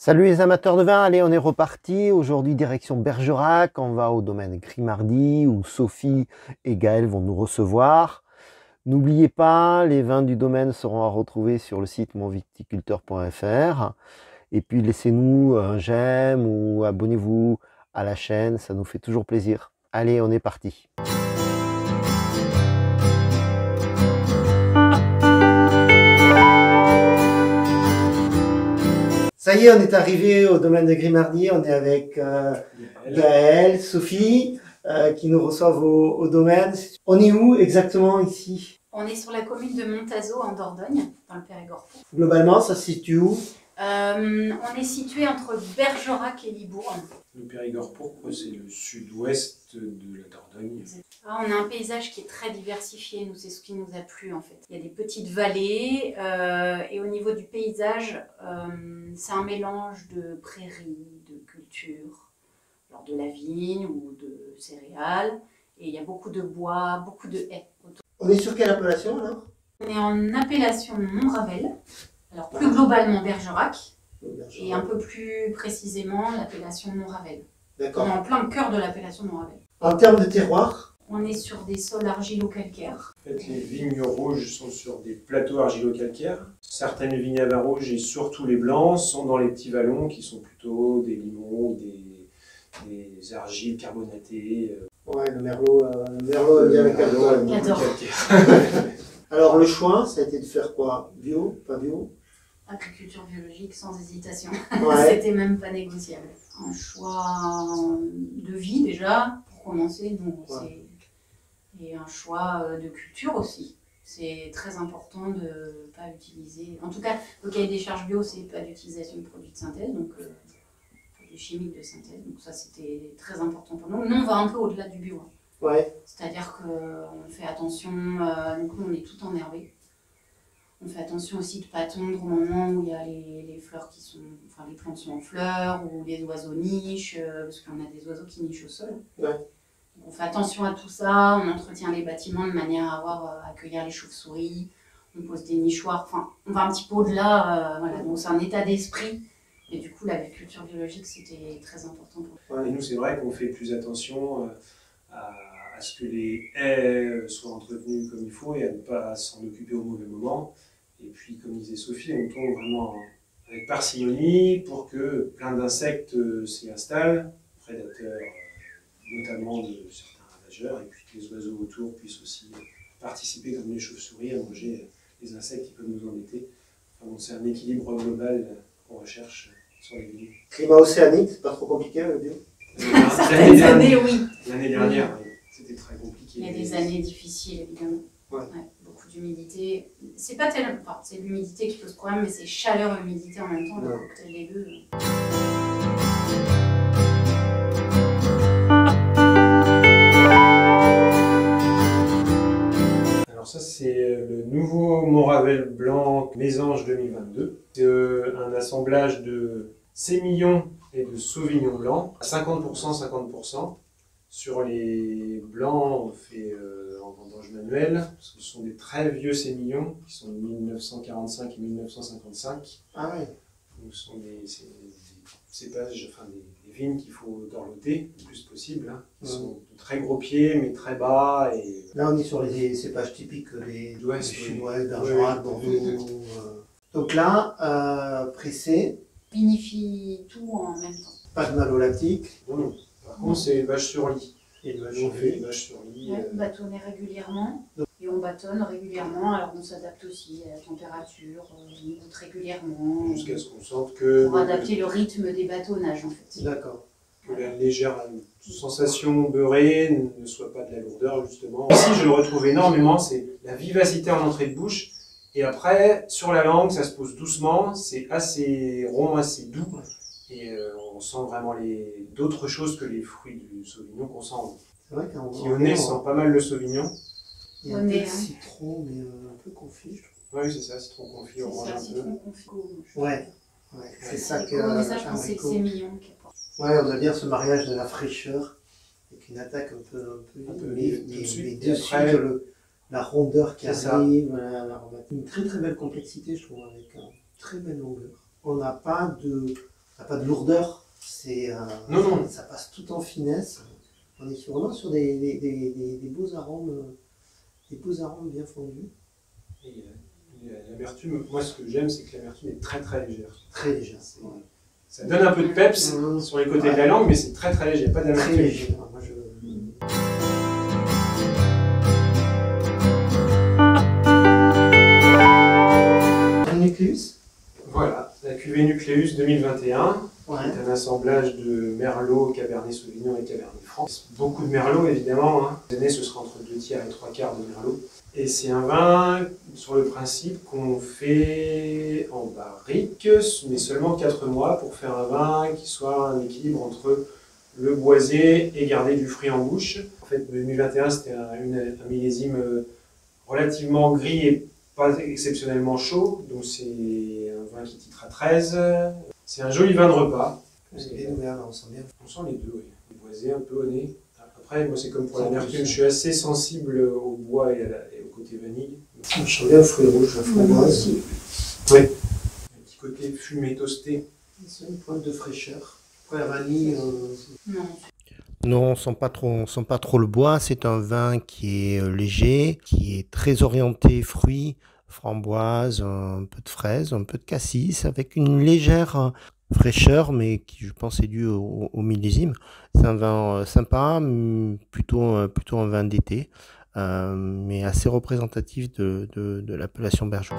Salut les amateurs de vin, allez on est reparti, aujourd'hui direction Bergerac, on va au domaine Grimardi où Sophie et Gaël vont nous recevoir. N'oubliez pas, les vins du domaine seront à retrouver sur le site monviticulteur.fr et puis laissez-nous un j'aime ou abonnez-vous à la chaîne, ça nous fait toujours plaisir. Allez on est parti. Ça y est, on est arrivé au domaine de Grimardi, on est avec Gaël, Sophie, qui nous reçoivent au domaine. On est où exactement ici? On est sur la commune de Montazo en Dordogne, dans le Périgord. Globalement, ça se situe où? On est situé entre Bergerac et Libourne. Le Périgord pourpre, c'est le sud-ouest de la Dordogne. Ah, on a un paysage qui est très diversifié, nous c'est ce qui nous a plu en fait. Il y a des petites vallées et au niveau du paysage, c'est un mélange de prairies, de cultures, alors de la vigne ou de céréales. Et il y a beaucoup de bois, beaucoup de haies autour. On est sur quelle appellation alors? On est en appellation Montravel, alors plus globalement Bergerac. Et un peu plus précisément l'appellation Montravel. D'accord. On est en plein cœur de l'appellation Montravel. En termes de terroir? On est sur des sols argilo-calcaires. En fait, les vignes rouges sont sur des plateaux argilo-calcaires. Certaines vignes à vin rouge et surtout les blancs sont dans les petits vallons qui sont plutôt des limons, des argiles carbonatées. Ouais, le merlot aime bien le calcaire. J'adore. Alors le choix, ça a été de faire quoi? Bio, pas bio? Agriculture biologique sans hésitation. Ouais. C'était même pas négociable. Un choix de vie déjà, pour commencer, donc Ouais. et un choix de culture aussi. C'est très important de ne pas utiliser. En tout cas, le cahier des charges bio, c'est pas d'utilisation de produits de synthèse, donc produits chimiques de synthèse. Donc ça, c'était très important pour nous. Nous, on va un peu au-delà du bio. Ouais. C'est-à-dire qu'on fait attention, donc nous, on est tout enherbé. On fait attention aussi de ne pas tondre au moment où il y a les fleurs qui sont, enfin les plantes sont en fleurs, ou les oiseaux nichent, parce qu'on a des oiseaux qui nichent au sol. Ouais. Donc on fait attention à tout ça, on entretient les bâtiments de manière à accueillir les chauves-souris, on pose des nichoirs, enfin on va un petit peu au-delà, voilà. Donc c'est un état d'esprit. Et du coup l'agriculture biologique c'était très important pour nous. Ouais, et nous, c'est vrai qu'on fait plus attention à ce que les haies soient entretenues comme il faut et à ne pas s'en occuper au mauvais moment. Et puis, comme disait Sophie, on tourne vraiment avec parcimonie pour que plein d'insectes s'y installent, prédateurs notamment de certains ravageurs, et puis que les oiseaux autour puissent aussi participer, comme les chauves-souris, à manger les insectes qui peuvent nous embêter. Enfin, bon, c'est un équilibre global qu'on recherche sur les vignes. Climat océanique, c'est pas trop compliqué le bio? Certaines années, oui. L'année dernière, oui, c'était très compliqué. Il y a des années difficiles évidemment. Ouais. Ouais, beaucoup d'humidité. C'est pas tellement, enfin, c'est l'humidité qui pose problème, mais c'est chaleur et humidité en même temps, le cocktail des deux. Alors ça, c'est le nouveau Montravel blanc Mésange 2022. C'est un assemblage de sémillon et de sauvignon blanc, à 50%, 50%. Sur les blancs, on fait en vendange manuelle, parce que ce sont des très vieux sémillons, qui sont de 1945 et 1955. Ah ouais. Donc ce sont des cépages, enfin des vignes qu'il faut dorloter le plus possible, hein, qui sont de très gros pieds, mais très bas. Et Là, on est sur les cépages typiques des chinois, Bergerac, Bordeaux. Donc là, pressé, Vinifie tout en même temps. pas de malolactique. non. Par contre, c'est vache sur lit. Et de On fait vache sur lit. Ouais, bâtonner régulièrement. Et on bâtonne régulièrement, alors on s'adapte aussi à la température, on goûte régulièrement. Jusqu'à ce qu'on sente que, Pour adapter le rythme des bâtonnages en fait. D'accord. que la légère sensation beurrée ne soit pas de la lourdeur, justement. Ici, je le retrouve énormément, c'est la vivacité en entrée de bouche. Et après, sur la langue, ça se pose doucement, c'est assez rond, assez doux. Et on sent vraiment d'autres choses que les fruits du sauvignon qu'on sent. C'est vrai qu'au Qui au nez sent pas mal le sauvignon. il y a un peu de citron, mais un peu confit, je trouve. Oui, c'est ça, citron confit, orange un peu. Citron confit. Ouais, c'est ça que. Mais ça, je pense que c'est mignon. Ouais, on a bien ce mariage de la fraîcheur, avec une attaque un peu vive, tout de suite, mais dessus après, la rondeur qui c'est ça. arrive, une très très belle complexité, je trouve, avec une très belle longueur. On n'a pas de n'a pas de lourdeur. Non, non. Ça passe tout en finesse. On est vraiment sur des beaux arômes bien fondus. Et, l'amertume, moi ce que j'aime, c'est que l'amertume est très très légère. Très léger. Ça donne un peu de peps sur les côtés de la langue, mais c'est très très léger, il n'y a pas Très d'amertume. léger. Nucleus. Voilà, la cuvée Nucleus 2021, Ouais. c'est un assemblage de Merlot, Cabernet Sauvignon et Cabernet Franc. Beaucoup de Merlot évidemment, hein. Cette année ce sera entre 2 tiers et 3 quarts de Merlot. Et c'est un vin sur le principe qu'on fait en barrique, mais seulement 4 mois pour faire un vin qui soit un équilibre entre le boisé et garder du fruit en bouche. En fait 2021 c'était un millésime relativement gris et pas exceptionnellement chaud, donc c'est un vin qui titre à 13. C'est un joli vin de repas. On sent bien. On sent les deux, oui. Le boisé, un peu au nez. Après, moi c'est comme pour l'amertume, je suis assez sensible au bois et au côté vanille. Je sens bien le fruit rouge, la framboise. Oui. Un petit côté fumé toasté. C'est une pointe de fraîcheur. Après la vanille. Non. Non, on sent pas trop le bois. C'est un vin qui est léger, qui est très orienté fruits, framboise, un peu de fraise, un peu de cassis, avec une légère fraîcheur, mais qui, je pense, est due au millésime. C'est un vin sympa, plutôt un vin d'été, mais assez représentatif de l'appellation bergeron.